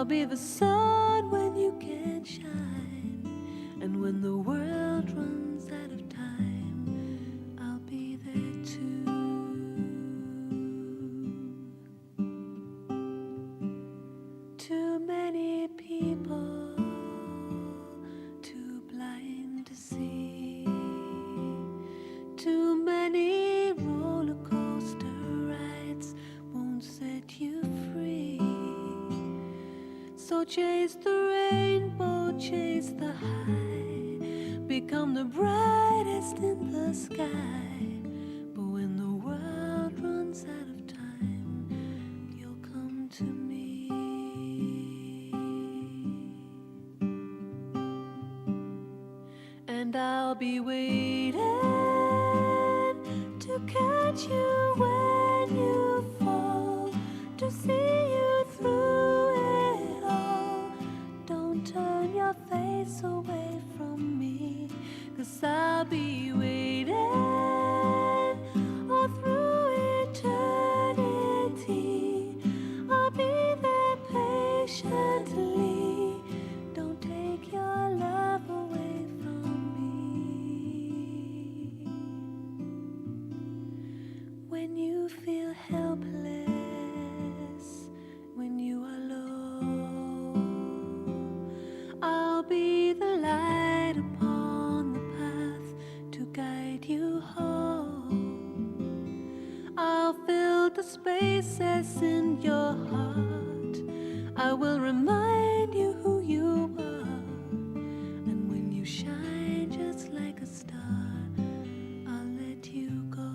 be the sun when you can't shine, and when the world runs out of time, I'll be there too. Too many people, too blind to see. Too many roller coaster rides won't set you free. So chase the rainbow, chase the high, become the brightest in the sky. But when the world runs out of time, you'll come to me. And I'll be waiting to catch you when you fall, to see you through it all. Don't turn your face away from me, 'cause I'll be waiting all through eternity. I'll be there patiently. Don't take your love away from me. When you feel helpless, when you are low, I'll be the light upon the path to guide you home. I'll fill the spaces in your heart. I will remind you who you are. And when you shine just like a star, I'll let you go.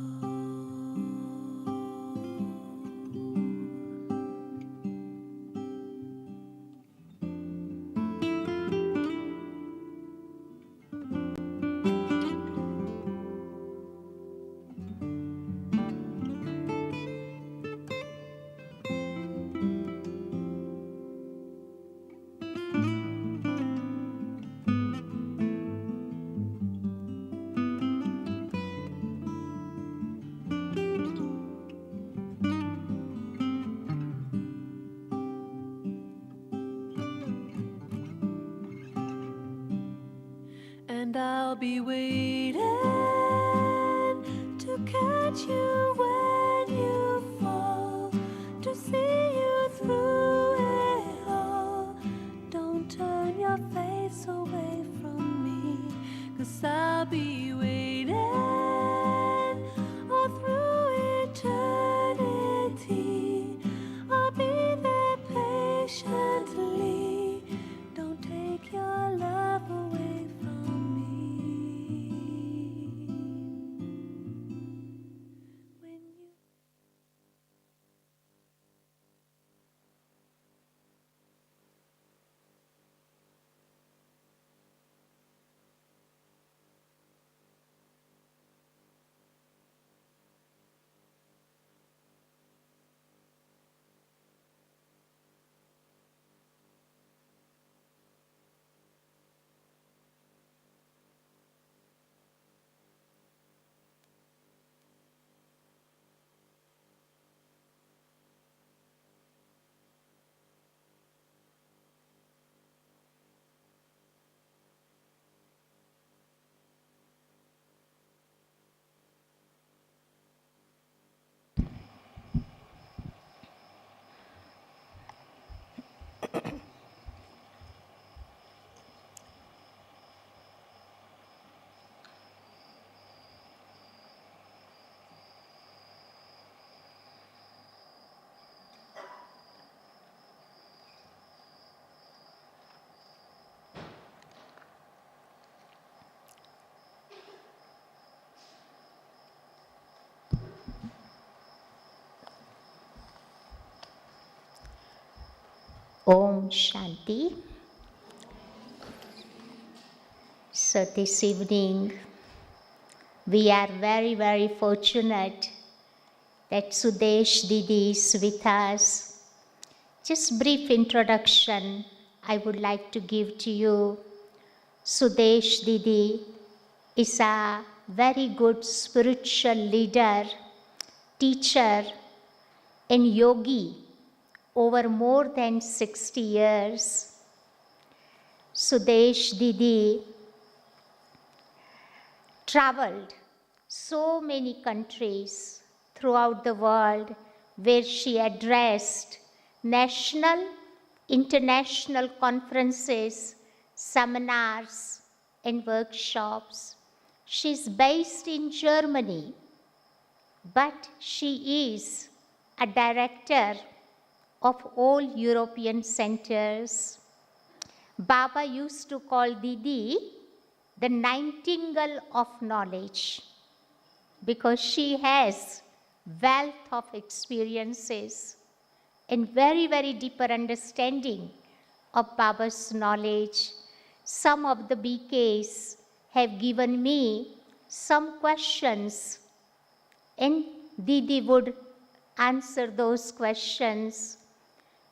And I'll be waiting to catch you when you fall, to see you through it all. Don't turn your face away from me, 'cause I'll be waiting all through eternity. I'll be there patiently. Don't take your love away from me. When you Om Shanti. So this evening, we are very, very fortunate that Sudesh Didi is with us. Just brief introduction I would like to give to you. Sudesh Didi is a very good spiritual leader, teacher, and yogi over more than 60 years. Sudesh Didi traveled so many countries throughout the world where she addressed national, international conferences, seminars, and workshops. She's based in Germany, but she is a director of all European centers. Baba used to call Didi the nightingale of knowledge because she has wealth of experiences and very, very deeper understanding of Baba's knowledge. Some of the BKs have given me some questions, and Didi would answer those questions.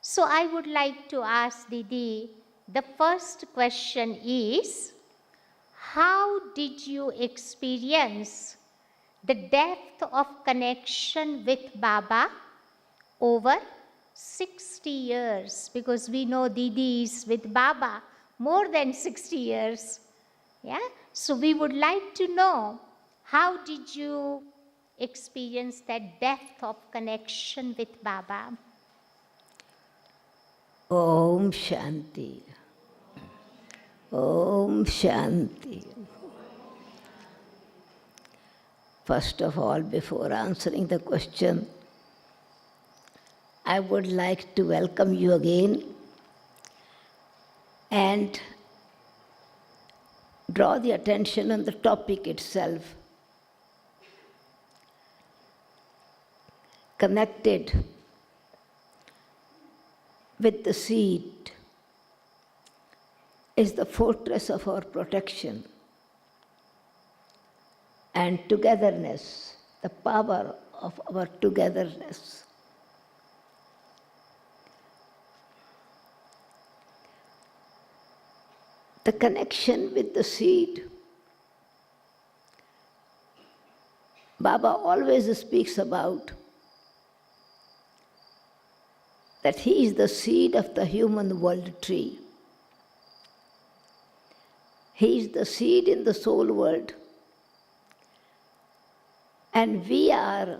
So I would like to ask Didi, the first question is, how did you experience the depth of connection with Baba over 60 years? Because we know Didi is with Baba more than 60 years. Yeah? So we would like to know, how did you experience that depth of connection with Baba? Om Shanti. Om Shanti. First of all, before answering the question, I would like to welcome you again and draw the attention on the topic itself. Connected with the seed is the fortress of our protection, and togetherness, the power of our togetherness. The connection with the seed. Baba always speaks about that he is the seed of the human world tree. He is the seed in the soul world. And we are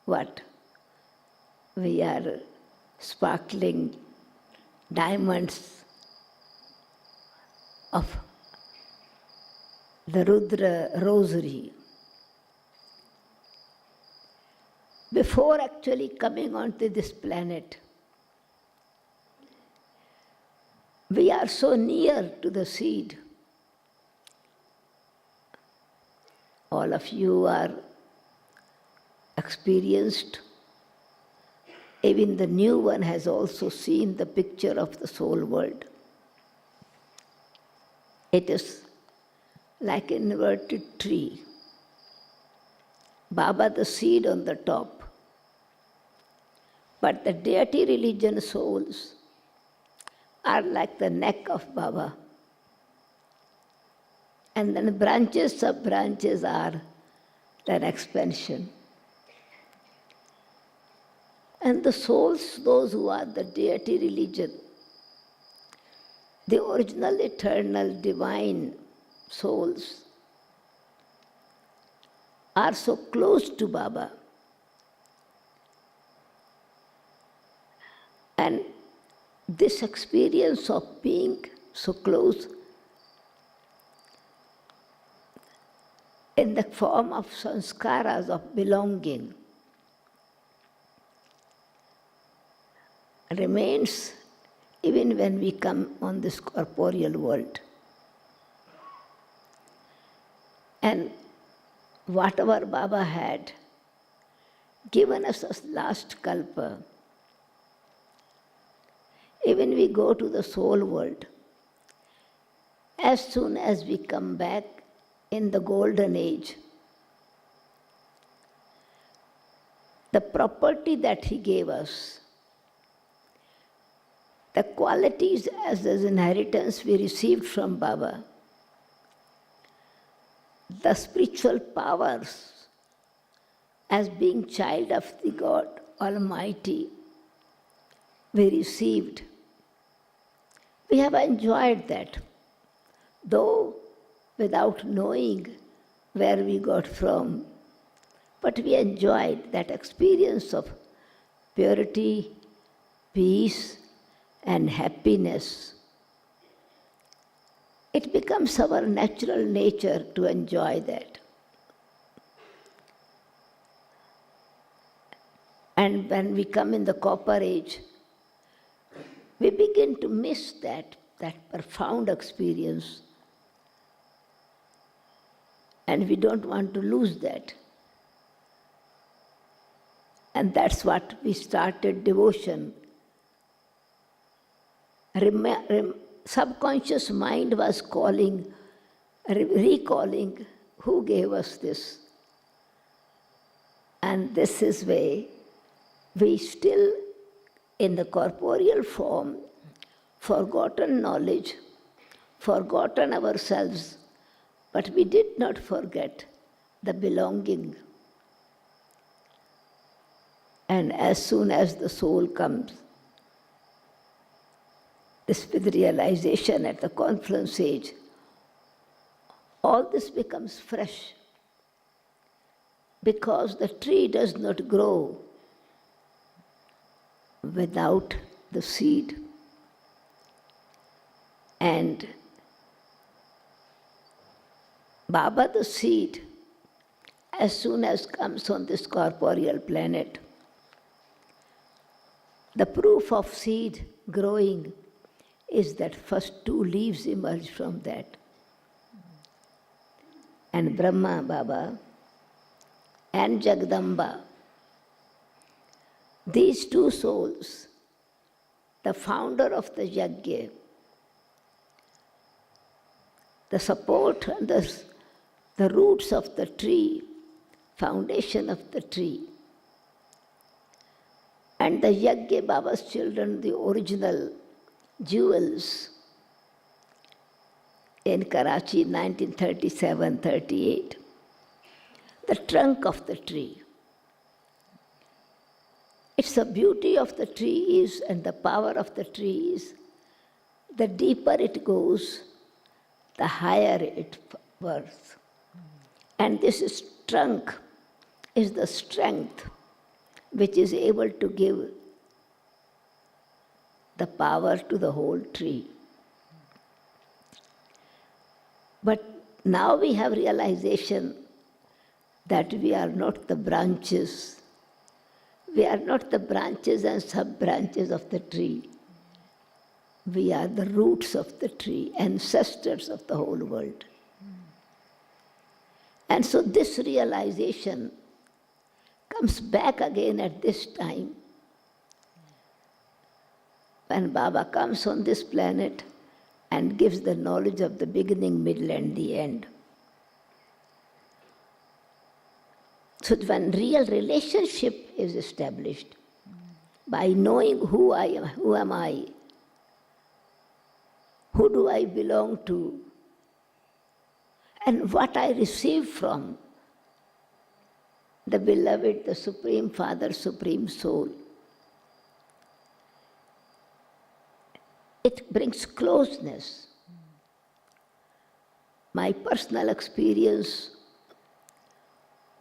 what? We are sparkling diamonds of the Rudra rosary. Before actually coming onto this planet, we are so near to the seed. All of you are experienced. Even the new one has also seen the picture of the soul world. It is like an inverted tree. Baba the seed on the top. But the deity religion souls are like the neck of Baba. And then branches, sub-branches are their expansion. And the souls, those who are the deity religion, the original, eternal, divine souls, are so close to Baba. And this experience of being so close in the form of sanskaras of belonging remains even when we come on this corporeal world. And whatever Baba had given us as last kalpa, even we go to the soul world, as soon as we come back in the golden age, the property that he gave us, the qualities as his inheritance we received from Baba, the spiritual powers as being child of the God, Almighty we received. We have enjoyed that, though without knowing where we got from, but we enjoyed that experience of purity, peace, and happiness. It becomes our natural nature to enjoy that. And when we come in the copper age, we begin to miss that profound experience. And we don't want to lose that. And that's what we started devotion. Subconscious mind was calling, recalling who gave us this. And this is why we still, in the corporeal form, forgotten knowledge, forgotten ourselves, but we did not forget the belonging. And as soon as the soul comes, this with realization at the confluence age, all this becomes fresh, because the tree does not grow without the seed. And Baba, the seed, as soon as comes on this corporeal planet, the proof of seed growing is that first two leaves emerge from that. And Brahma Baba and Jagdamba, these two souls, the founder of the Yajna, the support and the roots of the tree, foundation of the tree, and the Yajna Baba's children, the original jewels in Karachi, 1937-38, the trunk of the tree. It's the beauty of the tree is, and the power of the tree is, the deeper it goes, the higher it worth. And this trunk is the strength which is able to give the power to the whole tree. But now we have realization that we are not the branches. We are not the branches and sub-branches of the tree. We are the roots of the tree, ancestors of the whole world. And so this realization comes back again at this time, when Baba comes on this planet and gives the knowledge of the beginning, middle, and the end. So when real relationship is established, by knowing who I am, who am I, who do I belong to, and what I receive from the beloved, the Supreme Father, Supreme Soul, it brings closeness. My personal experience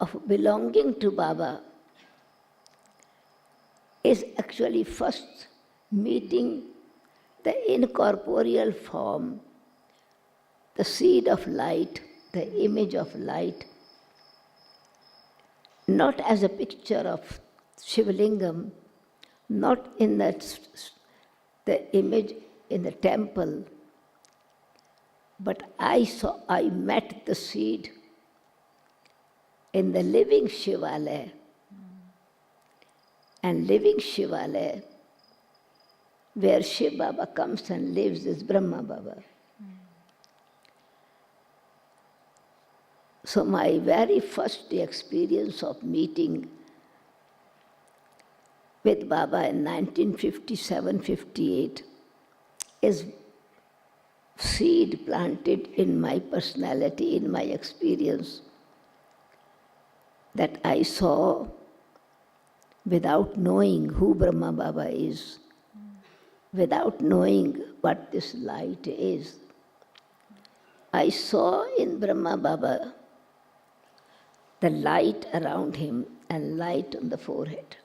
of belonging to Baba is actually first meeting the incorporeal form, the seed of light, the image of light, not as a picture of Shivlingam, not in the image in the temple, but I met the seed in the living Shivalaya. And living Shivalaya, where Shiv Baba comes and lives, is Brahma Baba. So my very first experience of meeting with Baba in 1957-58 is seed planted in my personality, in my experience, that I saw without knowing who Brahma Baba is, without knowing what this light is. I saw in Brahma Baba the light around him and light on the forehead.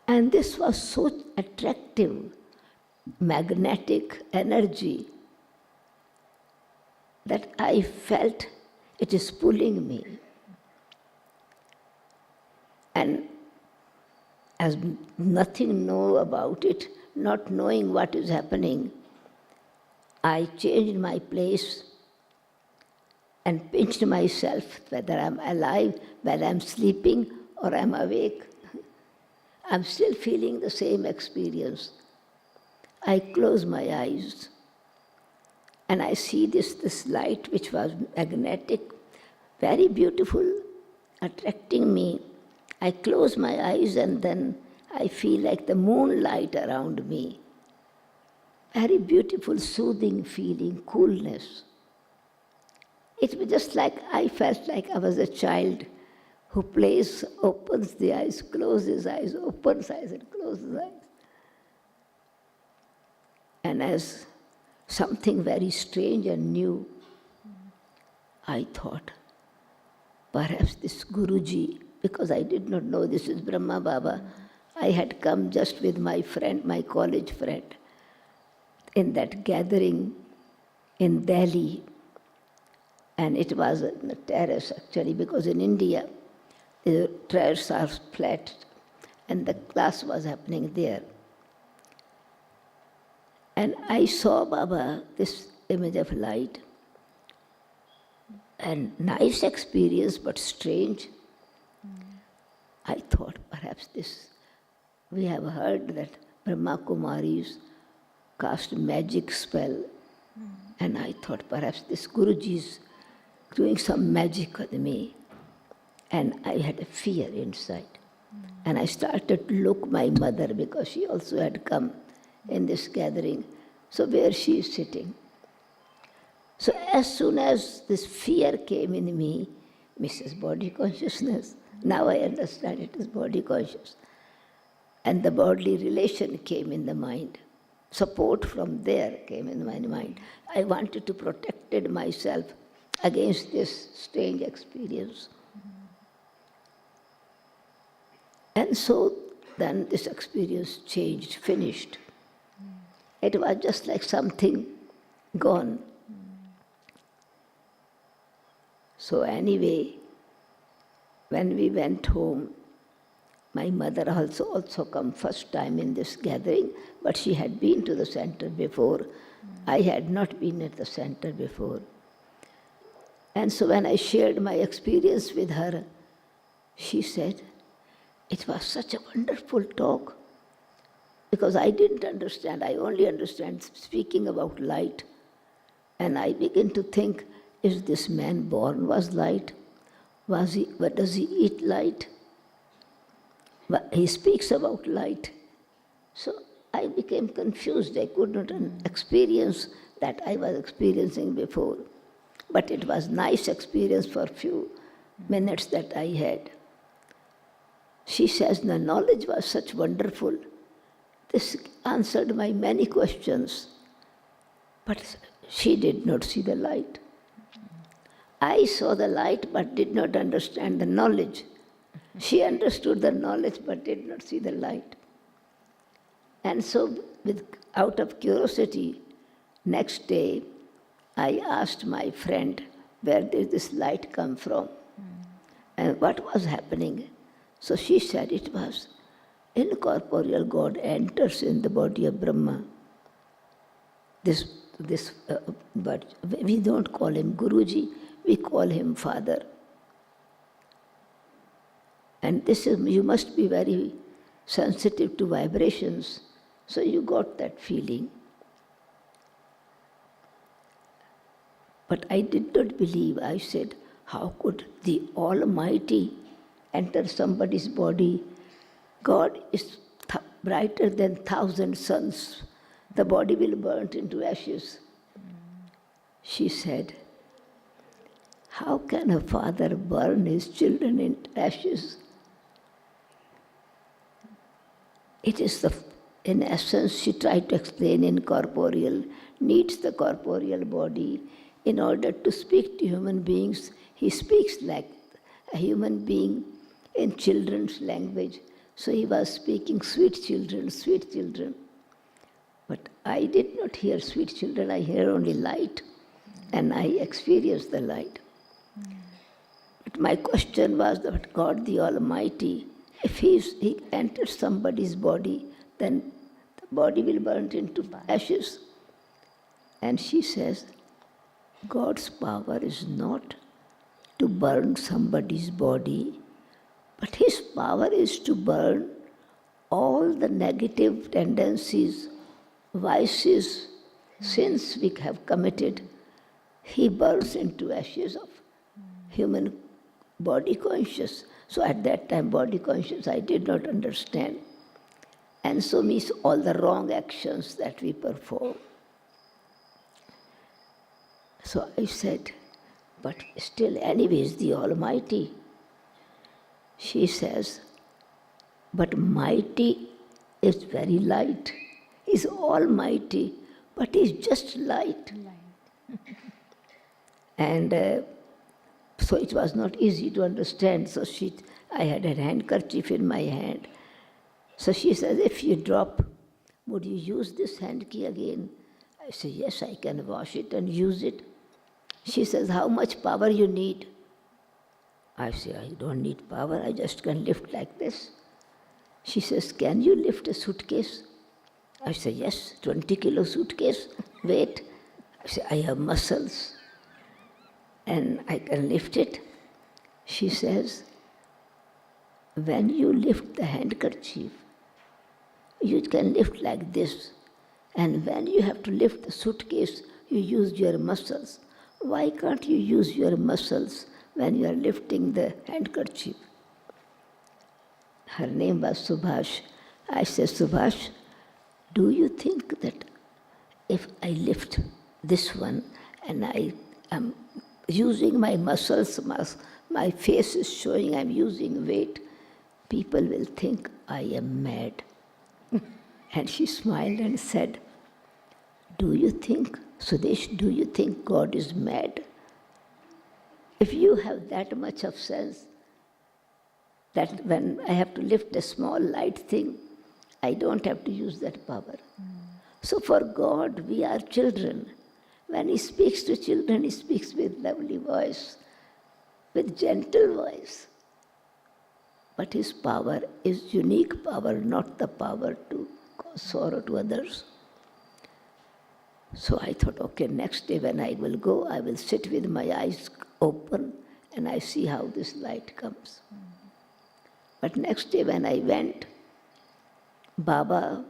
And this was so attractive, magnetic energy that I felt it is pulling me. And as nothing know about it, not knowing what is happening, I changed my place and pinched myself, whether I'm alive, whether I'm sleeping or I'm awake. I'm still feeling the same experience. I close my eyes and I see this light which was magnetic, very beautiful, attracting me. I close my eyes and then I feel like the moonlight around me. Very beautiful, soothing feeling, coolness. It was just like I felt like I was a child who plays, opens the eyes, closes eyes, opens eyes and closes eyes. And as something very strange and new, I thought, perhaps this Guruji, because I did not know this is Brahma Baba, I had come just with my friend, my college friend, in that gathering in Delhi. And it was on a terrace actually, because in India, the terraces are flat, and the class was happening there. And I saw Baba, this image of light, and nice experience, but strange. I thought perhaps this, we have heard that Brahma Kumaris cast magic spell, and I thought perhaps this Guruji is doing some magic with me. And I had a fear inside. And I started to look my mother, because she also had come in this gathering. So where she is sitting. So as soon as this fear came in me, Mrs. Body Consciousness, now I understand it is body conscious. And the bodily relation came in the mind. Support from there came in my mind. I wanted to protect myself against this strange experience. And so then this experience changed, finished. It was just like something gone. So anyway, when we went home, my mother also come first time in this gathering, but she had been to the center before. I had not been at the center before. And so when I shared my experience with her, she said, it was such a wonderful talk, because I didn't understand. I only understand speaking about light. And I begin to think, is this man born was light? What does he eat light? But he speaks about light. So I became confused. I could not experience that I was experiencing before. But it was nice experience for a few minutes that I had. She says the knowledge was such wonderful. This answered my many questions. But she did not see the light. I saw the light but did not understand the knowledge. She understood the knowledge but did not see the light. And so out of curiosity, next day, I asked my friend, where did this light come from? And what was happening? So she said it was incorporeal God enters in the body of Brahma. But we don't call him Guruji, we call him Father. And you must be very sensitive to vibrations, so you got that feeling. But I did not believe. I said, how could the Almighty enter somebody's body? God is brighter than 1,000 suns. The body will burn into ashes. She said, how can a father burn his children in ashes? it is in essence, she tried to explain incorporeal, needs the corporeal body in order to speak to human beings. He speaks like a human being in children's language. So he was speaking, sweet children, sweet children. But I did not hear sweet children, I hear only light, and I experienced the light. But my question was that God the Almighty, if he enters somebody's body, then the body will burn into ashes. And she says, God's power is not to burn somebody's body, but His power is to burn all the negative tendencies, vices, sins we have committed. He burns into ashes of human body conscious. So at that time, body conscious, I did not understand. And so means all the wrong actions that we perform. So I said, but still anyways, the Almighty. She says, but mighty is very light. He's almighty, but he's just light. And so it was not easy to understand. So I had a handkerchief in my hand. So she says, if you drop, would you use this hand key again? I say, yes, I can wash it and use it. She says, how much power you need? I say, I don't need power, I just can lift like this. She says, can you lift a suitcase? I say, yes, 20-kilo suitcase, weight. I say, I have muscles and I can lift it. She says, when you lift the handkerchief, you can lift like this. And when you have to lift the suitcase, you use your muscles. Why can't you use your muscles when you are lifting the handkerchief? Her name was Subhash. I said, Subhash, do you think that if I lift this one and I am using my muscles, my face is showing I'm using weight, people will think I am mad? And she smiled and said, do you think, Sudesh, do you think God is mad? If you have that much of sense, that when I have to lift a small light thing, I don't have to use that power. So for God, we are children. When He speaks to children, He speaks with lovely voice, with gentle voice. But His power is unique power, not the power to cause sorrow to others. So I thought, okay, next day when I will go, I will sit with my eyes open and I see how this light comes. But next day when I went, Baba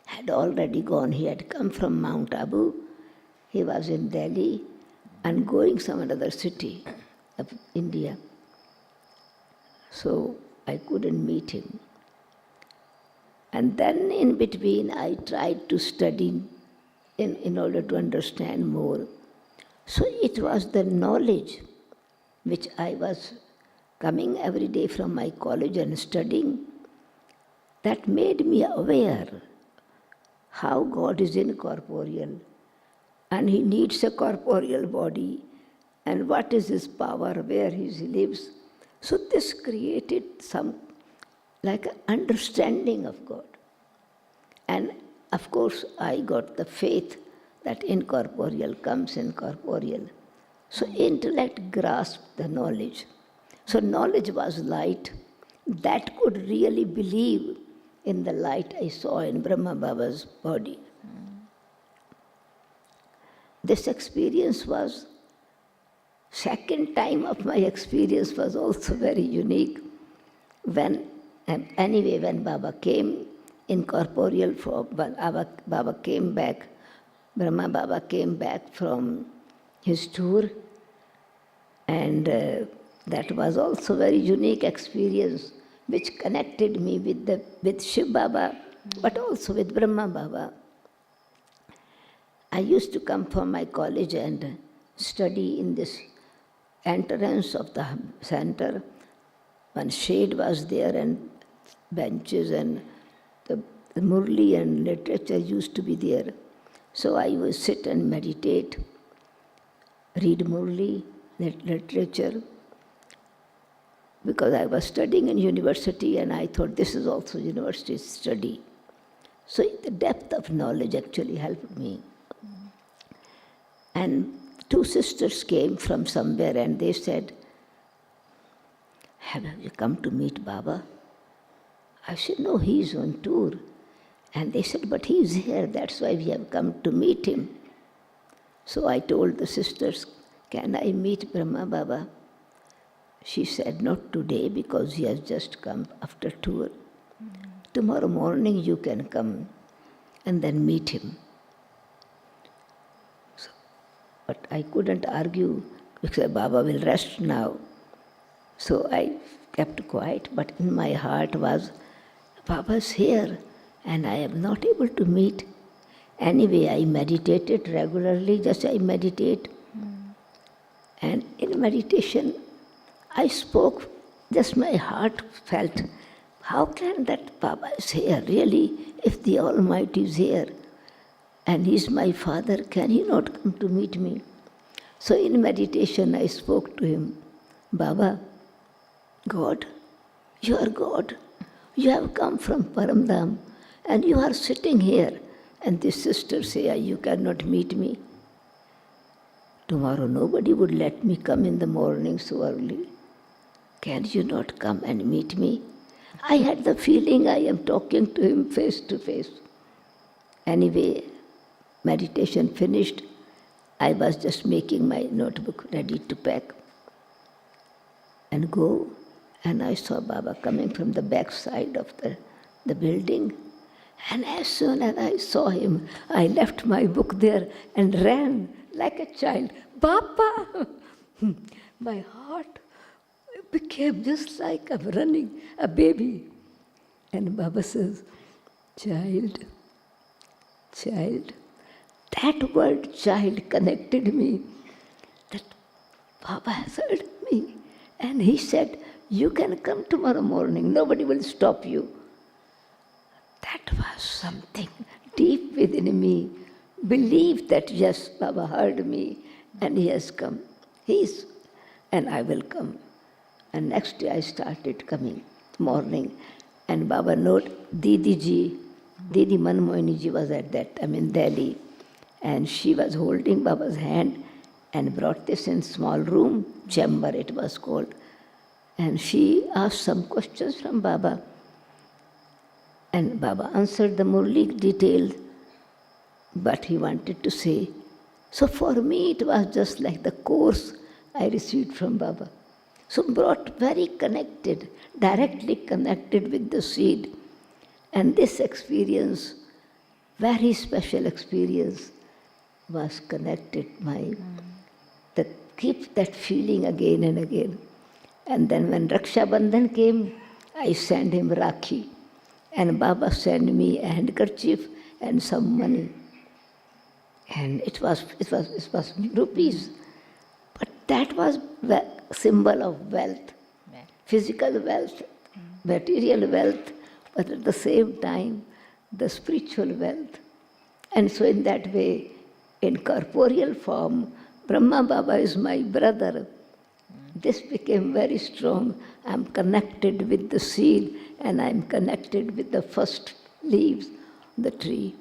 had already gone. He had come from Mount Abu. He was in Delhi and going some another city of India. So I couldn't meet him. And then in between I tried to study in order to understand more. So it was the knowledge which I was coming every day from my college and studying that made me aware how God is incorporeal and He needs a corporeal body and what is His power, where He lives. So this created some like an understanding of God. And of course, I got the faith that incorporeal comes incorporeal. So intellect grasped the knowledge. So knowledge was light that could really believe in the light I saw in Brahma Baba's body. This experience was, second time of my experience was also very unique. When Baba came incorporeal form, Baba came back, Brahma Baba came back from his tour, and that was also very unique experience which connected me with Shiv Baba, but also with Brahma Baba. I used to come from my college and study in this entrance of the center. One shade was there and benches and the Murli and literature used to be there. So I would sit and meditate, read Murli, literature, because I was studying in university and I thought this is also university study. So the depth of knowledge actually helped me. And two sisters came from somewhere and they said, have you come to meet Baba? I said, no, he's on tour. And they said, but he's here, that's why we have come to meet him. So I told the sisters, can I meet Brahma Baba? She said, not today because he has just come after tour. Tomorrow morning you can come and then meet him. So, but I couldn't argue because Baba will rest now. So I kept quiet, but in my heart was, Baba's here and I am not able to meet. Anyway, I meditated regularly, just I meditate. And in meditation, I spoke, just my heart felt, how can that Baba is here really, if the Almighty is here and he's my father, can he not come to meet me? So in meditation I spoke to him, Baba, God, you are God. You have come from Paramdham and you are sitting here. And the sisters say, you cannot meet me. Tomorrow nobody would let me come in the morning so early. Can you not come and meet me? I had the feeling I am talking to him face to face. Anyway, meditation finished. I was just making my notebook ready to pack and go. And I saw Baba coming from the back side of the building. And as soon as I saw him, I left my book there and ran like a child. Baba! My heart became just like I'm running, a baby. And Baba says, child. That word child connected me. That Baba has heard me. And he said, you can come tomorrow morning, nobody will stop you. That was something deep within me. Believe that yes, Baba heard me and he has come. And I will come. And next day I started coming, morning. And Baba note, Didi Manmohini ji was at that time in Delhi. And she was holding Baba's hand and brought this in small room, chamber it was called. And she asked some questions from Baba. And Baba answered the Murli detailed, but he wanted to say. So for me it was just like the course I received from Baba. So brought very connected, directly connected with the seed. And this experience, very special experience, was connected that keep that feeling again and again. And then when Raksha Bandhan came, I sent him Rakhi. And Baba sent me a handkerchief and some money. And it was rupees. But that was the symbol of wealth, physical wealth, material wealth, but at the same time, the spiritual wealth. And so in that way, in corporeal form, Brahma Baba is my brother. This became very strong. I'm connected with the seed and I'm connected with the first leaves, the tree.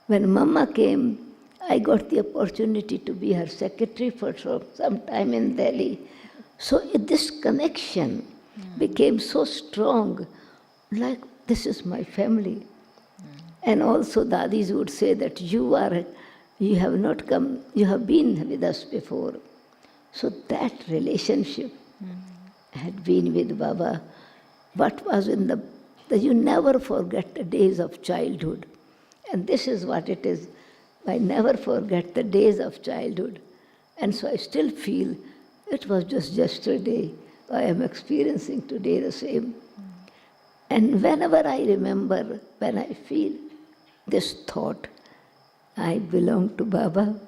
When Mama came, I got the opportunity to be her secretary for some time in Delhi. So this connection became so strong, like this is my family. And also Dadis would say that you have not come, you have been with us before. So that relationship had been with Baba. What was in you never forget the days of childhood. And this is what it is. I never forget the days of childhood. And so I still feel it was just yesterday. I am experiencing today the same. And whenever I remember, when I feel this thought, I belong to Baba,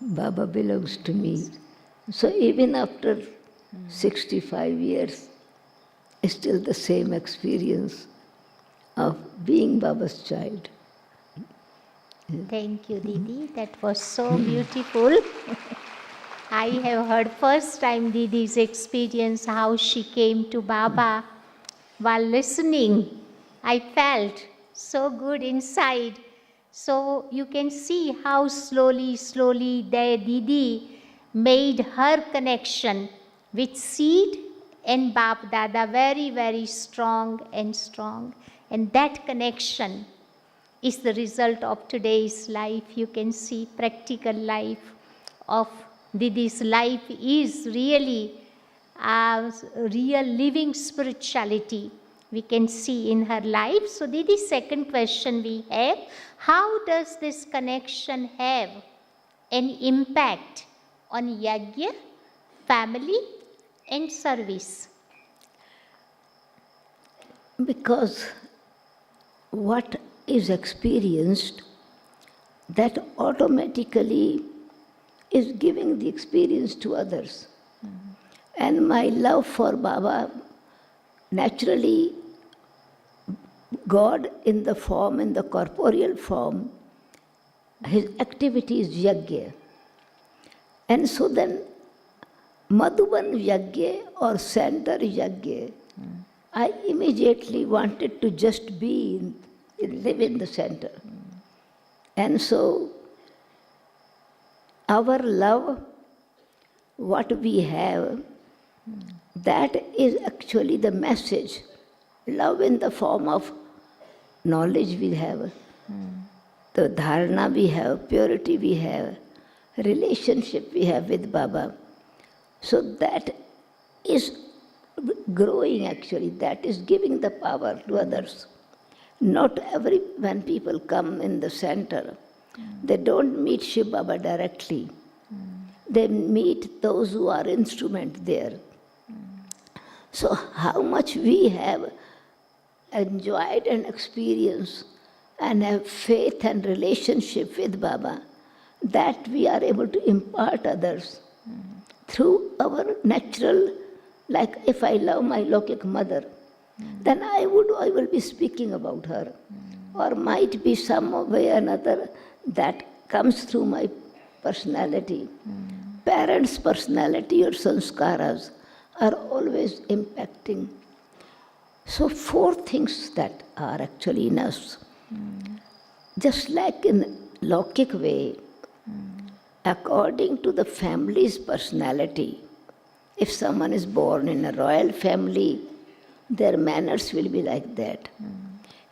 Baba belongs to me. So even after 65 years, it's still the same experience. of being Baba's child. Thank you, Didi. That was so beautiful. I have heard first time Didi's experience, how she came to Baba. While listening, I felt so good inside. So you can see how slowly Didi made her connection with seed and Bap Dada very strong and strong. And that connection is the result of today's life. You can see practical life of Didi's life is really a real living spirituality we can see in her life. So Didi's second question we have, how does this connection have an impact on yajna, family and service? Because what is experienced, that automatically is giving the experience to others. And my love for Baba, naturally, God in the form, in the corporeal form, his activity is yajna. And so then, Madhuban yajna or center yajna, I immediately wanted to just be, live in the center. And so, our love, what we have, that is actually the message. Love in the form of knowledge we have, the dharana we have, purity we have, relationship we have with Baba. So that is growing actually, that is giving the power to others. Not when people come in the center, they don't meet Shiv Baba directly. They meet those who are instrument there. So how much we have enjoyed and experienced and have faith and relationship with Baba, that we are able to impart others through our natural, like if I love my Lokik mother, then I will be speaking about her. Or might be some way or another that comes through my personality. Parents' personality or sanskaras are always impacting. So 4 things that are actually in us. Just like in Lokik way, according to the family's personality, if someone is born in a royal family, their manners will be like that.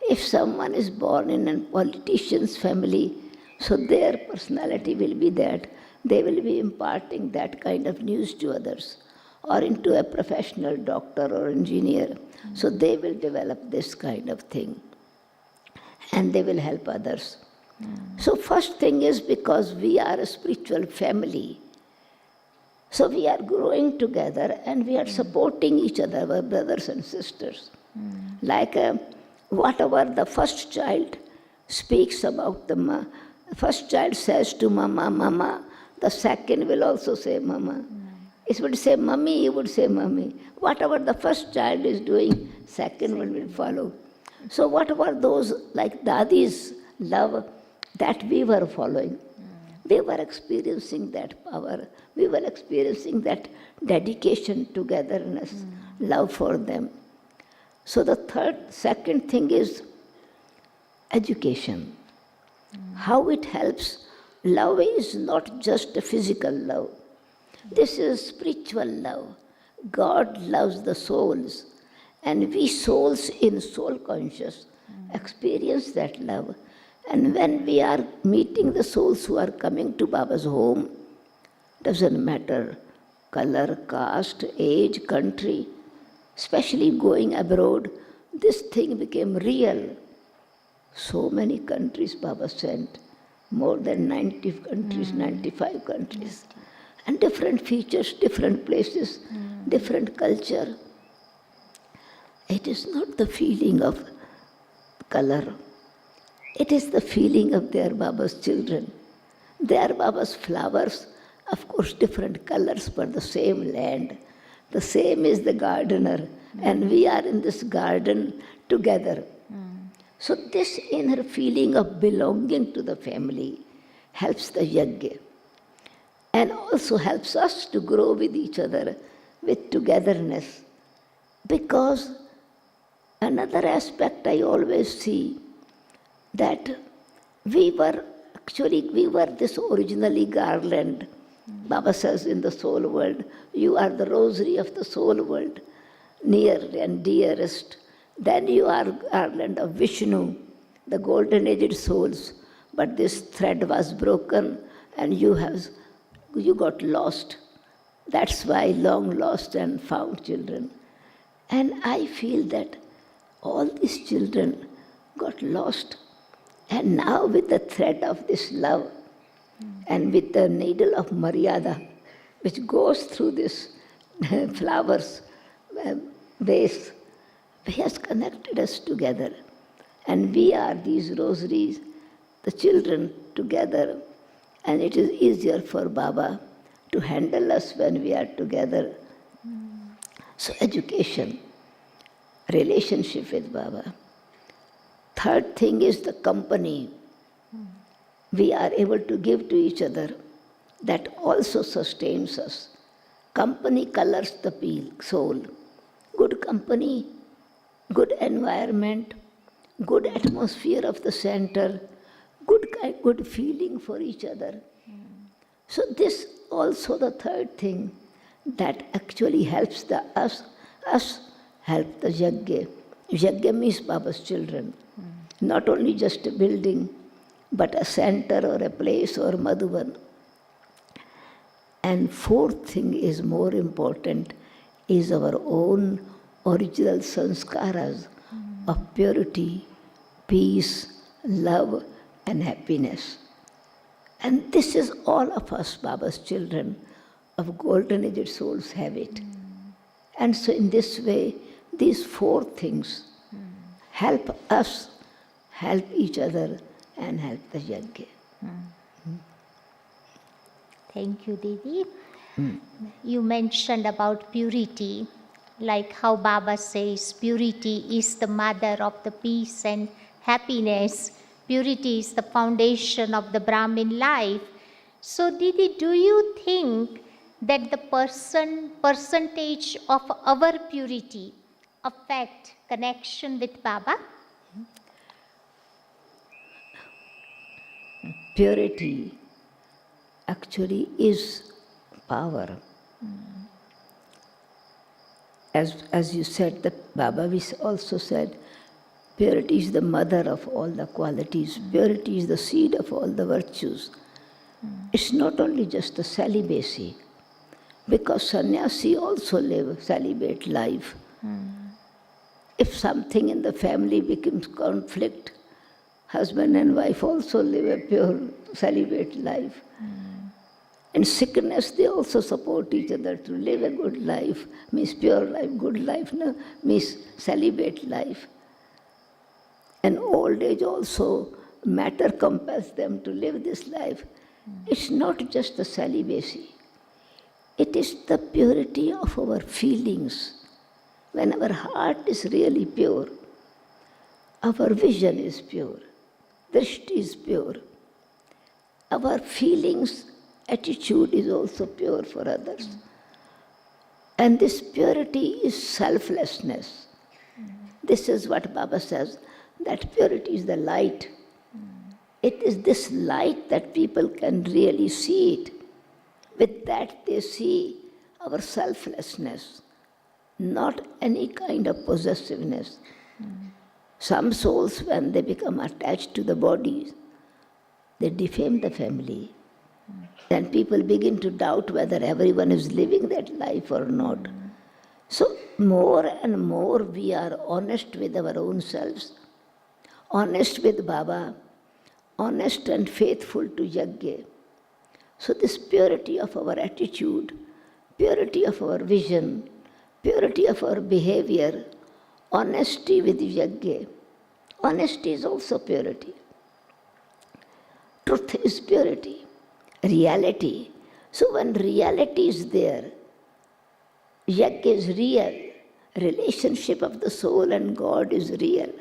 If someone is born in a politician's family, so their personality will be that. They will be imparting that kind of news to others. Or into a professional doctor or engineer. So they will develop this kind of thing. And they will help others. So first thing is because we are a spiritual family. So we are growing together and we are supporting each other, our brothers and sisters. Like whatever the first child speaks about the first child says to Mama, Mama, the second will also say Mama. It would say Mummy, he would say Mummy. Whatever the first child is doing, second one will follow. So whatever those, like Dadi's love, that we were following, we were experiencing that power. We were experiencing that dedication, togetherness, love for them. So the second thing is education. How it helps. Love is not just a physical love. This is spiritual love. God loves the souls. And we souls in soul conscious experience that love. And when we are meeting the souls who are coming to Baba's home, doesn't matter color, caste, age, country, especially going abroad, this thing became real. So many countries Baba sent, more than 90 countries, 95 countries. And different features, different places, different culture. It is not the feeling of color. It is the feeling of their Baba's children. They are Baba's flowers, of course different colors, but the same land. The same is the gardener. And we are in this garden together. So this inner feeling of belonging to the family helps the yajna and also helps us to grow with each other with togetherness. Because another aspect I always see that we were this originally garland. Baba says in the soul world, you are the rosary of the soul world, near and dearest. Then you are garland of Vishnu, the golden-aged souls. But this thread was broken and you got lost. That's why long lost and found children. And I feel that all these children got lost. And now with the thread of this love and with the needle of Maryada, which goes through this flowers vase, he has connected us together. And we are these rosaries, the children together. And it is easier for Baba to handle us when we are together. So education, relationship with Baba. Third thing is the company we are able to give to each other that also sustains us. Company colors the soul. Good company, good environment, good atmosphere of the center, good feeling for each other. So this also the third thing that actually helps us help the yajna. Yajna means Baba's children. Not only just a building, but a center or a place or Madhuban. And fourth thing is more important, is our own original sanskaras of purity, peace, love and happiness. And this is all of us, Baba's children, of golden-aged souls have it. And so in this way, these four things help us, help each other, and help the yajna. Thank you, Didi. You mentioned about purity, like how Baba says purity is the mother of the peace and happiness. Purity is the foundation of the Brahmin life. So Didi, do you think that the percentage of our purity affect connection with Baba? Purity actually is power. As you said, the Baba also said, purity is the mother of all the qualities. Purity is the seed of all the virtues. It's not only just the celibacy, because sannyasi also live celibate life. If something in the family becomes conflict, husband and wife also live a pure celibate life. In sickness, they also support each other to live a good life, means pure life, good life, no? Means celibate life. And old age also, matter compels them to live this life. It's not just the celibacy. It is the purity of our feelings. When our heart is really pure, our vision is pure, drishti is pure. Our feelings, attitude is also pure for others. And this purity is selflessness. This is what Baba says, that purity is the light. It is this light that people can really see it. With that they see our selflessness, not any kind of possessiveness. Some souls, when they become attached to the bodies, they defame the family. Then people begin to doubt whether everyone is living that life or not. So more and more we are honest with our own selves, honest with Baba, honest and faithful to yajna. So this purity of our attitude, purity of our vision, purity of our behavior, honesty with yajna. Honesty is also purity. Truth is purity. Reality. So when reality is there, yajna is real. Relationship of the soul and God is real.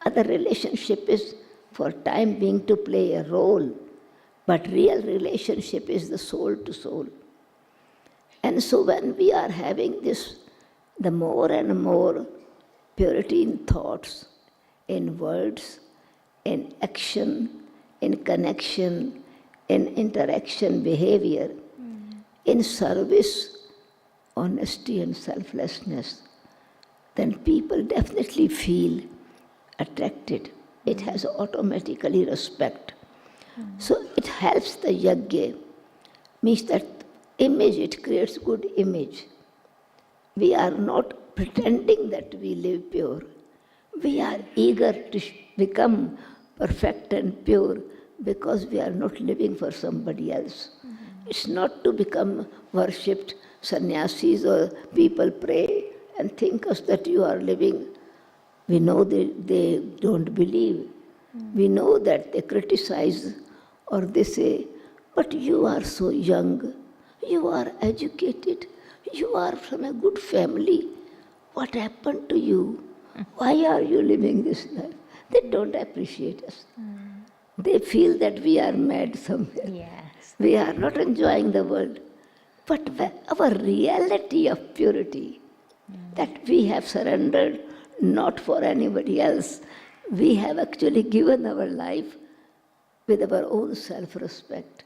Other relationship is for time being to play a role, but real relationship is the soul to soul. And so when we are having this, the more and more purity in thoughts, in words, in action, in connection, in interaction, behavior, in service, honesty and selflessness, then people definitely feel attracted. It has automatically respect. So it helps the yajna, means that image, it creates good image. We are not pretending that we live pure. We are eager to become perfect and pure because we are not living for somebody else. It's not to become worshipped sannyasis or people pray and think us that you are living. We know they don't believe. We know that they criticize or they say, but you are so young, you are educated, you are from a good family. What happened to you? Why are you living this life? They don't appreciate us. They feel that we are mad somewhere. Yes. We are not enjoying the world. But our reality of purity, that we have surrendered not for anybody else, we have actually given our life with our own self-respect,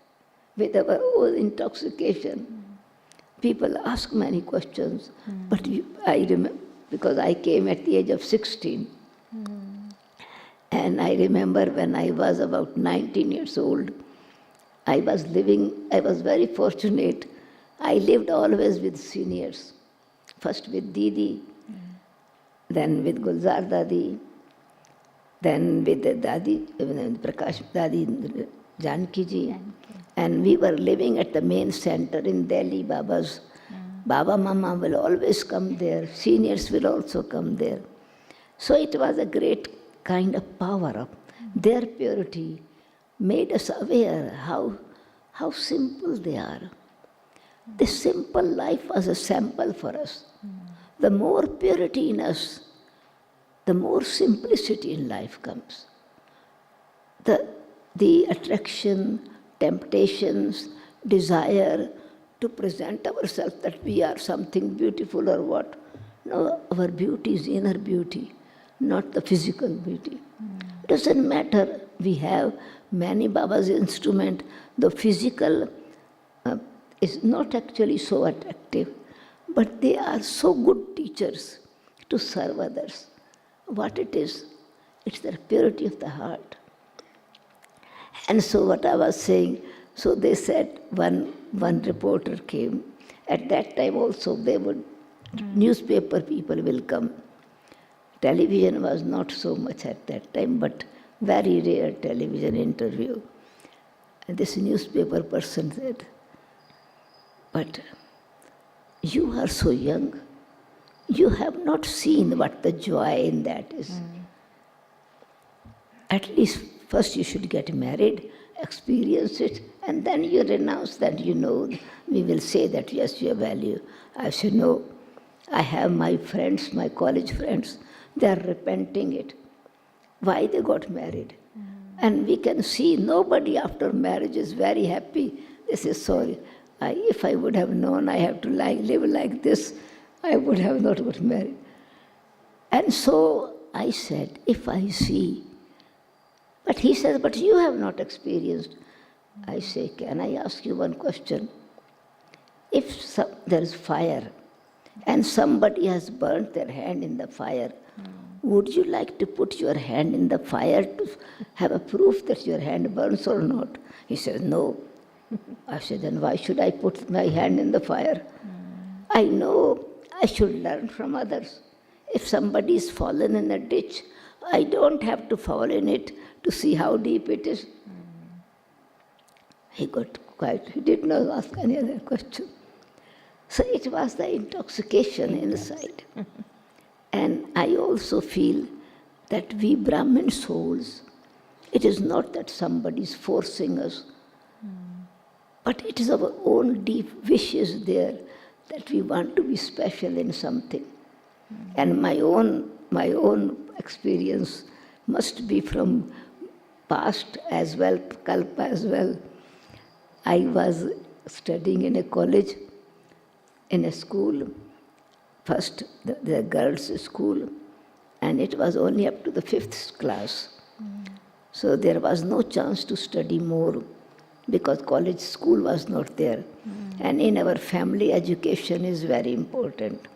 with our own intoxication. People ask many questions, but I remember, because I came at the age of 16, and I remember when I was about 19 years old, I was very fortunate. I lived always with seniors, first with Didi, then with Gulzar Dadi, then with the Dadi, Prakash Dadi, Janki ji. And we were living at the main center in Delhi, Baba's. Baba Mama will always come there. Seniors will also come there. So it was a great kind of power up. Their purity made us aware how simple they are. This simple life was a sample for us. The more purity in us, the more simplicity in life comes. The attraction, temptations, desire to present ourselves that we are something beautiful or what. No, our beauty is inner beauty, not the physical beauty. It doesn't matter. We have many Baba's instrument. The physical is not actually so attractive, but they are so good teachers to serve others. What it is, it's the purity of the heart. And so what I was saying, so they said, one reporter came. At that time also newspaper people will come. Television was not so much at that time, but very rare television interview. And this newspaper person said, but you are so young, you have not seen what the joy in that is. At least first you should get married, experience it, and then you renounce that, we will say that yes, you have value. I said, no, I have my friends, my college friends, they are repenting it. Why they got married? And we can see nobody after marriage is very happy. They say, sorry, if I would have known I have to live like this, I would have not got married. And so I said, if I see, but he says, but you have not experienced. I say, can I ask you one question? If there is fire and somebody has burnt their hand in the fire, would you like to put your hand in the fire to have a proof that your hand burns or not? He says, no. I said, then why should I put my hand in the fire? I know I should learn from others. If somebody is fallen in a ditch, I don't have to fall in it to see how deep it is. He got quiet. He did not ask any other question. So it was the intoxication inside. And I also feel that we Brahmin souls, it is not that somebody is forcing us, but it is our own deep wishes there that we want to be special in something. And my own experience must be from past as well, kalpa as well. I was studying in a college, in a school, first the girls' school, and it was only up to the 5th class. So there was no chance to study more because college school was not there. And in our family, education is very important.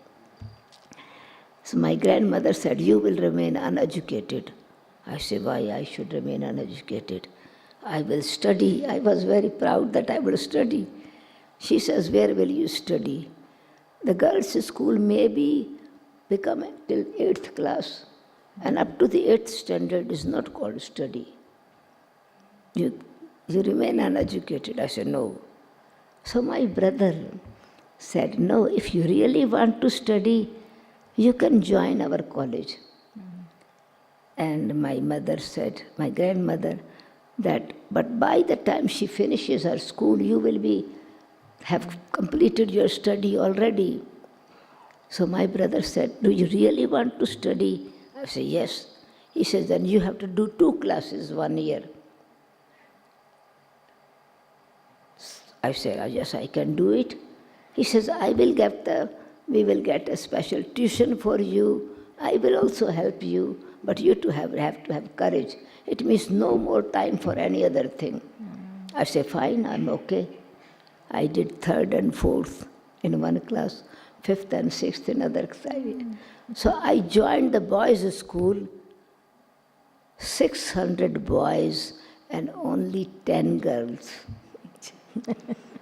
So my grandmother said, you will remain uneducated. I said, why I should remain uneducated? I will study. I was very proud that I will study. She says, where will you study? The girls' school maybe become till 8th class. And up to the 8th standard is not called study. You remain uneducated. I said, no. So my brother said, no, if you really want to study, you can join our college. And my mother said, my grandmother, that, but by the time she finishes her school, you will have completed your study already. So my brother said, do you really want to study? I said, yes. He says, then you have to do 2 classes 1 year. I said, yes, I can do it. He says, we will get a special tuition for you. I will also help you, but you have to have courage. It means no more time for any other thing. I said, fine, I'm okay. I did 3rd and 4th in one class, 5th and 6th in other class. So I joined the boys' school, 600 boys and only 10 girls.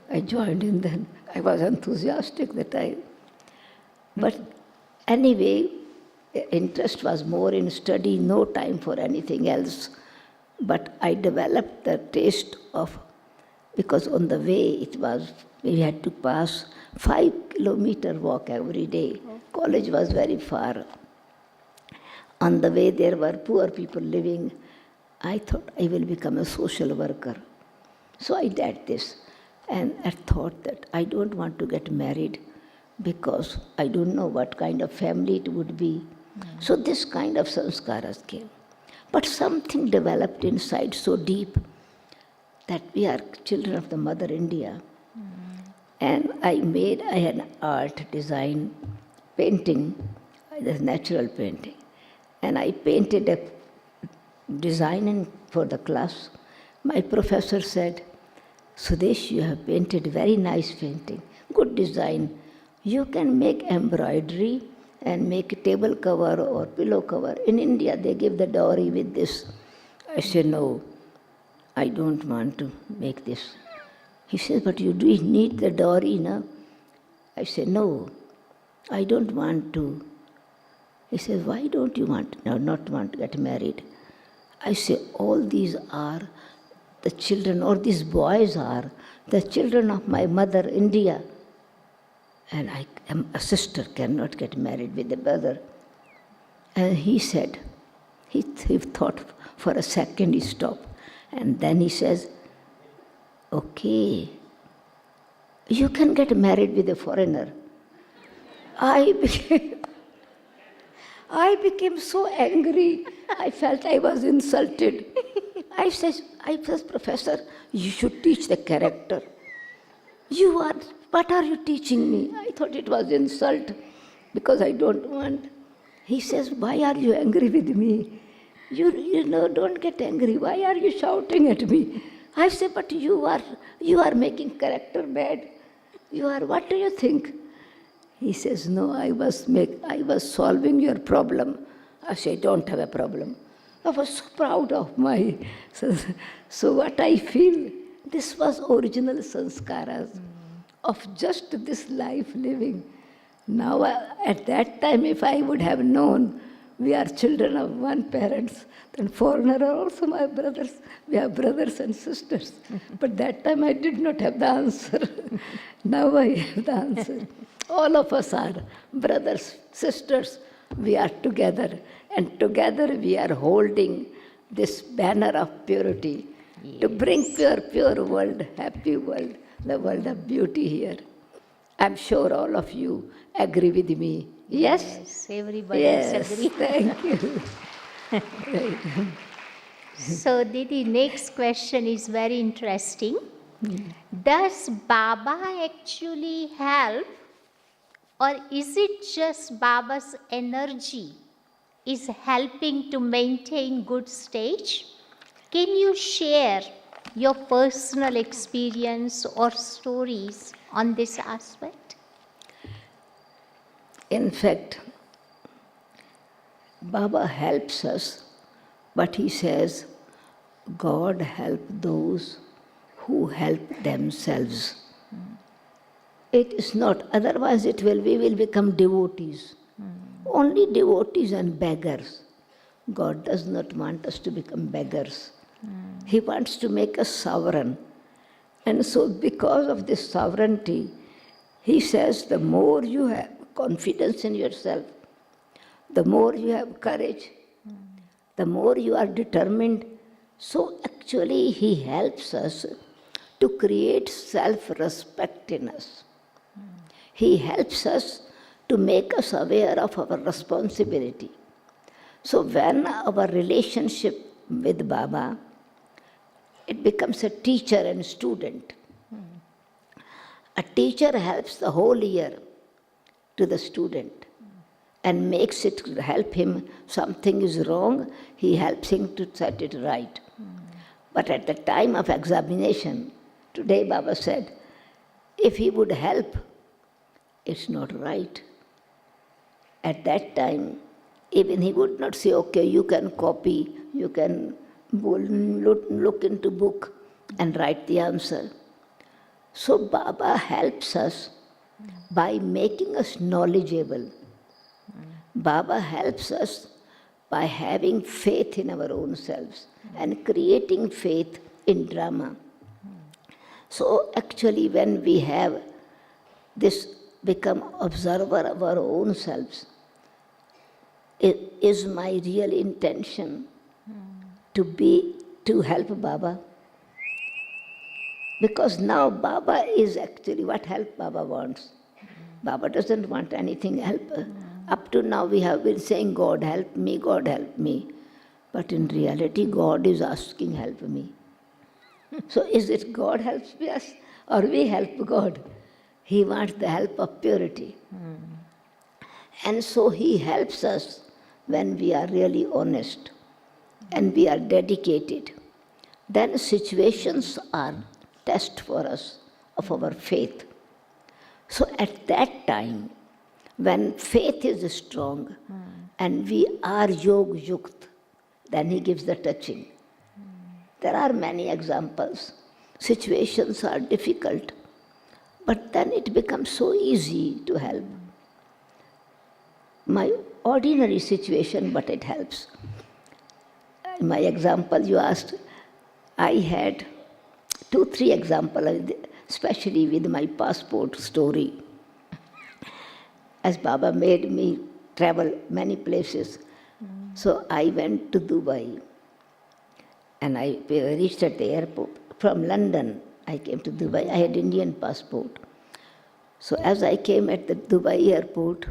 I joined in then. I was enthusiastic that time. But anyway, interest was more in study, no time for anything else. But I developed the taste of, because on the way we had to pass 5-kilometer walk every day. College was very far. On the way there were poor people living. I thought I will become a social worker. So I did this. And I thought that I don't want to get married because I don't know what kind of family it would be. So this kind of sanskaras came. But something developed inside so deep that we are children of the Mother India. And I had art, design, painting, this natural painting. And I painted a design for the class. My professor said, Sudesh, you have painted very nice painting, good design. You can make embroidery and make a table cover or pillow cover. In India, they give the dowry with this. I said, no, I don't want to make this. He says, but you do need the dowry, no? I said, no, I don't want to. He says, why don't you not want to get married? I say, all these are the children, or these boys are the children of my mother, India. And I am a sister, cannot get married with a brother. And he said, he thought for a second, he stopped. And then he says, okay, you can get married with a foreigner. I became so angry. I felt I was insulted. I said, Professor, you should teach the character. What are you teaching me? I thought it was insult because I don't want. He says, why are you angry with me? You know, don't get angry. Why are you shouting at me? I say, but you are making character bad. What do you think? He says, no, I was solving your problem. I say, don't have a problem. I was so proud of my. So what I feel, this was original sanskaras of just this life living. Now, at that time, if I would have known we are children of one parents, then foreigner are also my brothers. We are brothers and sisters. But that time I did not have the answer. Now I have the answer. All of us are brothers, sisters. We are together. And together we are holding this banner of purity to bring pure world, happy world, the world of beauty here. I'm sure all of you agree with me. Yes? Yes, everybody Yes, agree. thank you. So Didi, next question is very interesting. Does Baba actually help, or is it just Baba's energy is helping to maintain good stage? Can you share your personal experience or stories on this aspect? In fact, Baba helps us, but he says, God help those who help themselves. It is not, otherwise we will become devotees. Only devotees and beggars. God does not want us to become beggars. He wants to make us sovereign. And so because of this sovereignty, he says the more you have confidence in yourself, the more you have courage, the more you are determined. So actually he helps us to create self-respect in us. He helps us to make us aware of our responsibility. So when our relationship with Baba, it becomes a teacher and student. A teacher helps the whole year to the student and makes it help him. Something is wrong, he helps him to set it right. But at the time of examination, today Baba said, if he would help, it's not right. At that time, even he would not say, okay, you can copy, you can look into book and write the answer. So Baba helps us by making us knowledgeable. Baba helps us by having faith in our own selves and creating faith in drama. So actually when we have this become observer of our own selves, it is my real intention to help Baba. Because now Baba is actually what help Baba wants. Baba doesn't want anything help. Up to now we have been saying, God help me, God help me. But in reality, God is asking, help me. So is it God helps us or we help God? He wants the help of purity. And so he helps us when we are really honest and we are dedicated. Then situations are test for us of our faith. So at that time, when faith is strong and we are yog yukt, then he gives the touching. There are many examples. Situations are difficult, but then it becomes so easy to help. My ordinary situation, but it helps. In my example you asked, I had 2-3 examples, especially with my passport story. As Baba made me travel many places, so I went to Dubai and I reached at the airport. From London, I came to Dubai. I had Indian passport. So as I came at the Dubai airport,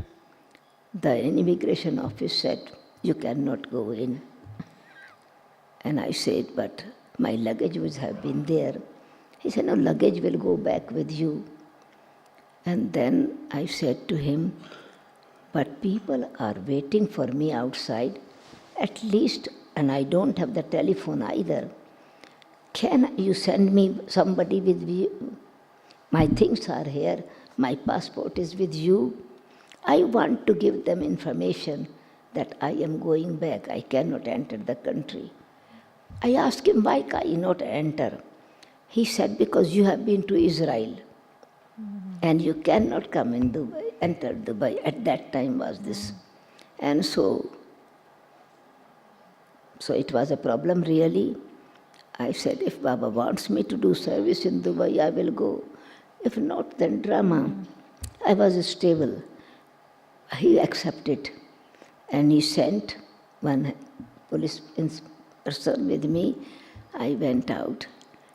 the immigration office said, you cannot go in. And I said, but my luggage would have been there. He said, no, luggage will go back with you. And then I said to him, but people are waiting for me outside, at least, and I don't have the telephone either. Can you send me somebody with you? My things are here, my passport is with you. I want to give them information that I am going back, I cannot enter the country. I asked him, why can you not enter? He said, because you have been to Israel and you cannot come in Dubai, enter Dubai. At that time was this. And so it was a problem really. I said, if Baba wants me to do service in Dubai, I will go. If not, then drama. I was stable. He accepted. And he sent one police person with me. I went out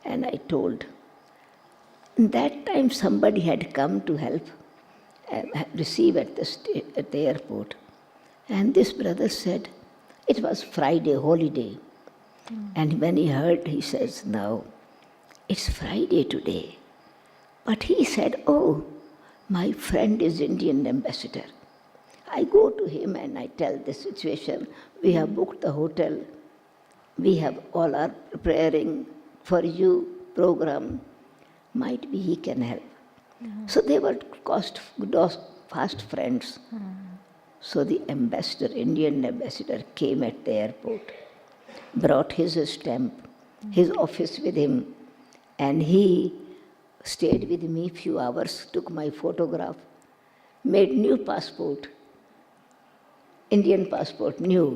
and I told. In that time somebody had come to help, receive at the airport. And this brother said, It was Friday, holiday. And when he heard, he says, now, it's Friday today. But he said, oh, my friend is Indian ambassador. I go to him and I tell the situation. We have booked the hotel. We have all are preparing for you program. Might be he can help. So they were fast friends. So the ambassador, Indian ambassador, came at the airport, brought his stamp, his office with him, and he stayed with me few hours, took my photograph, made new passport, Indian passport, new,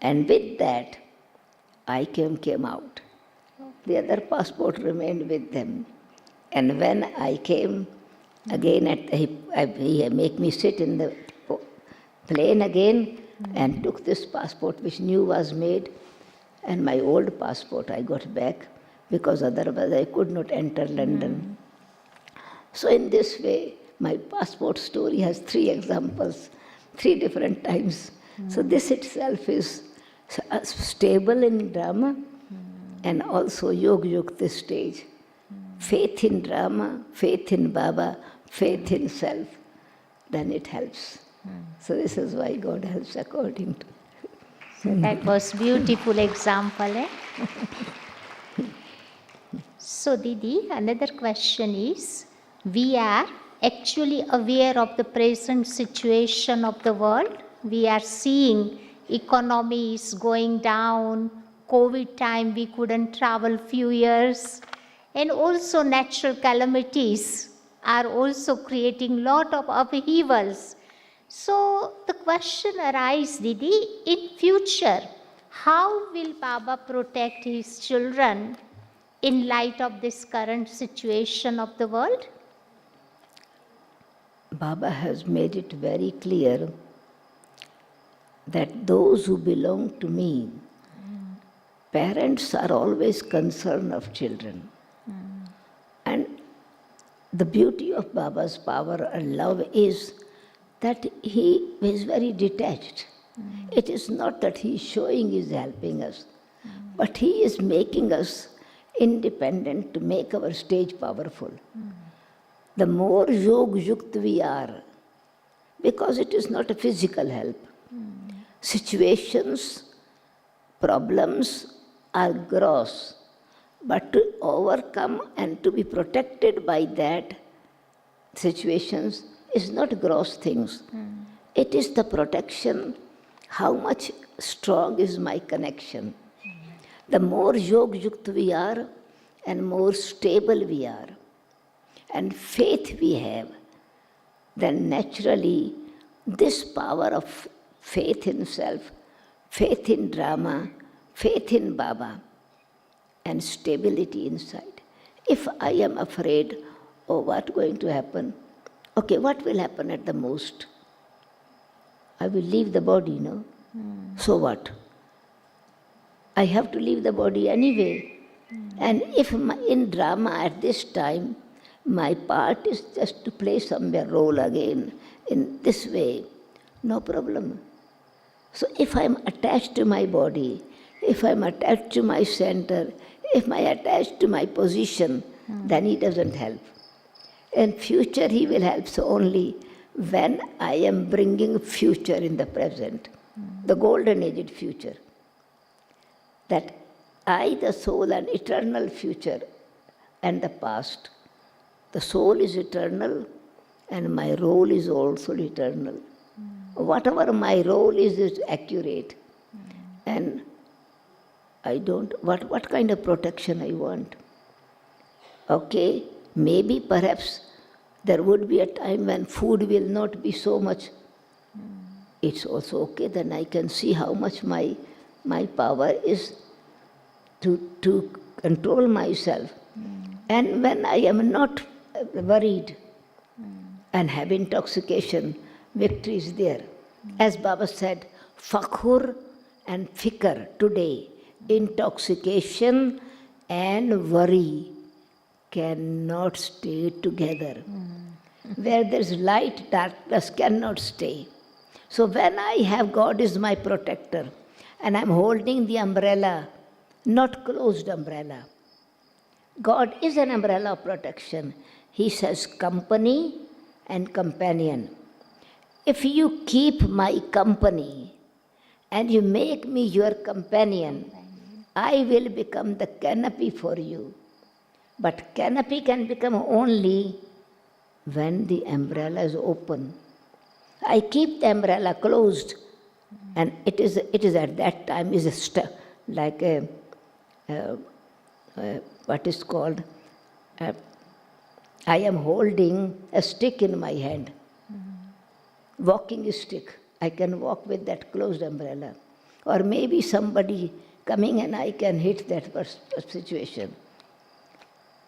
and with that, I came out. The other passport remained with them. And when I came again, he make me sit in the plane again and took this passport which new was made, and my old passport I got back because otherwise I could not enter London. So in this way, my passport story has 3 examples, 3 different times. So this itself is stable in drama and also Yoga Yukta stage. Faith in drama, faith in Baba, faith in self, then it helps. So this is why God helps according to. That was beautiful example. So Didi, another question is, we are actually aware of the present situation of the world. We are seeing economy is going down, COVID time we couldn't travel few years, and also natural calamities are also creating lot of upheavals. So the question arises, Didi, in future, how will Baba protect his children in light of this current situation of the world? Baba has made it very clear that those who belong to me, parents are always concerned of children. And the beauty of Baba's power and love is that he is very detached. It is not that he is showing he is helping us, but he is making us independent to make our stage powerful. The more Yoga Yukta we are, because it is not a physical help. Situations, problems are gross, but to overcome and to be protected by that situations is not gross things. It is the protection, how much strong is my connection. The more Yoga Yukta we are and more stable we are and faith we have, then naturally this power of faith in self, faith in drama, faith in Baba, and stability inside. If I am afraid of what's going to happen, okay, what will happen at the most? I will leave the body, no? So what? I have to leave the body anyway. And if in drama at this time, my part is just to play somewhere role again in this way, no problem. So if I'm attached to my body, if I'm attached to my center, if I'm attached to my position, then he doesn't help. In future he will help so only when I am bringing future in the present, the golden aged future. That I, the soul, an eternal future and the past. The soul is eternal and my role is also eternal. Whatever my role is accurate. And I don't, what kind of protection I want? Okay, maybe perhaps there would be a time when food will not be so much. It's also okay, then I can see how much my power is to control myself. And when I am not worried and have intoxication, victory is there. As Baba said, fakhur and fikr today, intoxication and worry cannot stay together. Where there is light, darkness cannot stay. So when I have God is my protector, and I'm holding the umbrella, not closed umbrella. God is an umbrella of protection. He says company and companion. If you keep my company and you make me your companion, I will become the canopy for you. But canopy can become only when the umbrella is open. I keep the umbrella closed, and it is at that time like what is called, I am holding a stick in my hand, walking stick. I can walk with that closed umbrella. Or maybe somebody coming and I can hit that situation.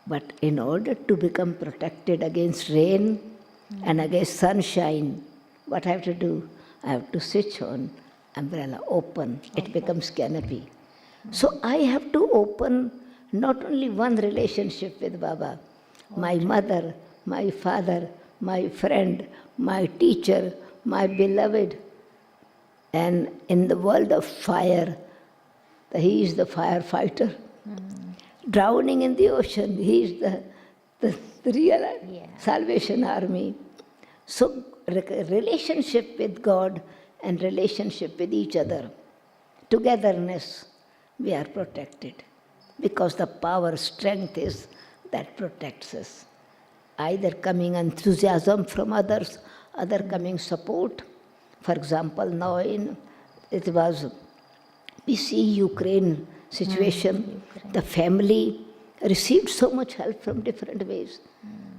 But in order to become protected against rain and against sunshine, what I have to do? I have to switch on umbrella, open. It becomes canopy. So I have to open not only one relationship with Baba, my mother, my father, my friend, my teacher, my beloved. And in the world of fire, he is the firefighter. Drowning in the ocean, he is the real Salvation Army. So relationship with God and relationship with each other, togetherness, we are protected. Because the power, strength is that protects us. Either coming enthusiasm from others, other coming support. For example, now we see Ukraine situation, the family received so much help from different ways.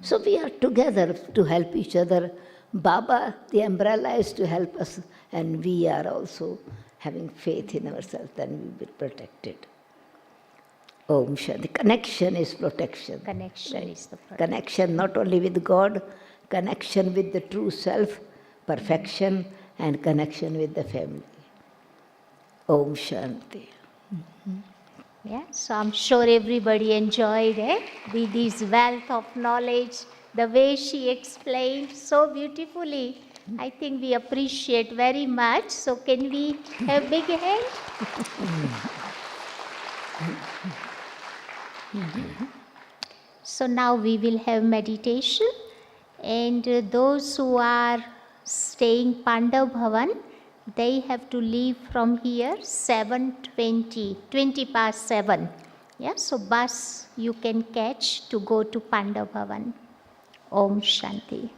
So we are together to help each other. Baba, the umbrella, is to help us, and we are also having faith in ourselves, and we will be protected. Om Shanti. Connection is protection. Connection is the protection. Connection not only with God, connection with the true self, perfection, and connection with the family. Om Shanti. Yeah, so I'm sure everybody enjoyed Didi's wealth of knowledge, the way she explained so beautifully. I think we appreciate very much. So can we have big hand? So now we will have meditation, and those who are staying Pandav Bhavan, they have to leave from here 7:20, 20 past 7. Yeah, so bus you can catch to go to Pandav Bhavan. Om Shanti.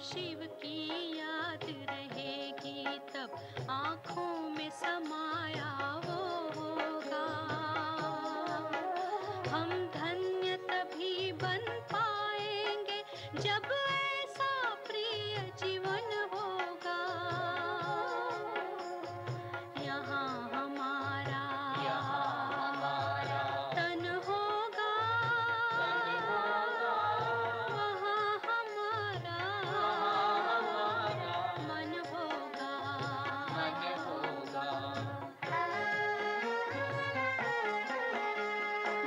Shiv की याद रहेगी तब आँखों में समाया वो होगा। हम धन्य तभी बन पाएंगे जब ऐसा प्रिय जीवन होगा। यहाँ हमारा तन होगा, वहाँ हमारा मन होगा।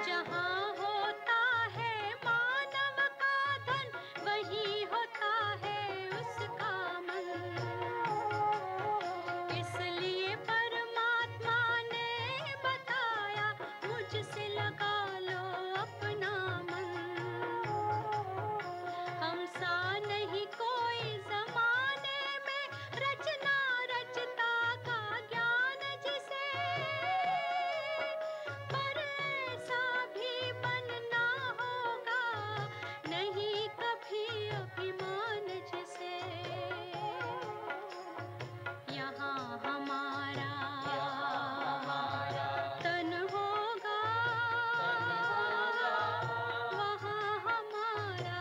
जहाँ होता है मानव का धन, वहीं होता है उसका मन। इसलिए परमात्मा ने बताया, मुझसे लगा लो अपना मन। हमसा नहीं कोई जमाने में, रचना रचता का ज्ञान जिसे, पर ऐसा भी बनना होगा नहीं कभी अभिमान जिसे। यहाँ हमारा तन होगा, वहाँ हमारा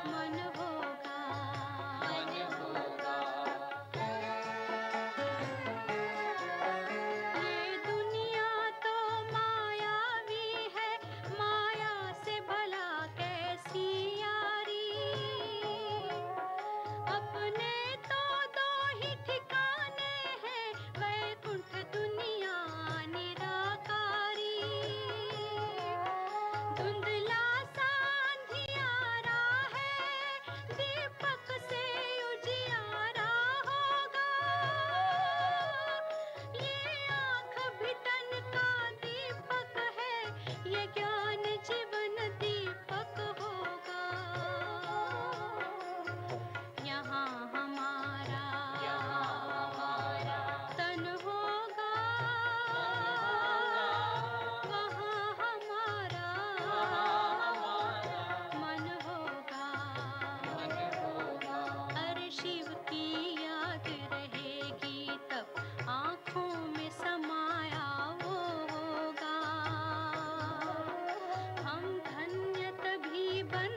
मन होगा। ये दुनिया तो मायावी है, माया से भला कैसी यारी। अपने तो दो ही ठिकाने हैं, वैकुंठ दुनिया निराकारी। धुंधला सा अंधियारा है, दीपक से उजियारा होगा। ये आँख भी तन का दीपक है, ये ज्ञान जीवन दीपक होगा। यहाँ हमारा तन होगा, वहाँ हमारा मन होगा। अरे शिव की याद रहेगी तब आँखों में समाया वो होगा। हम धन्य तभी बन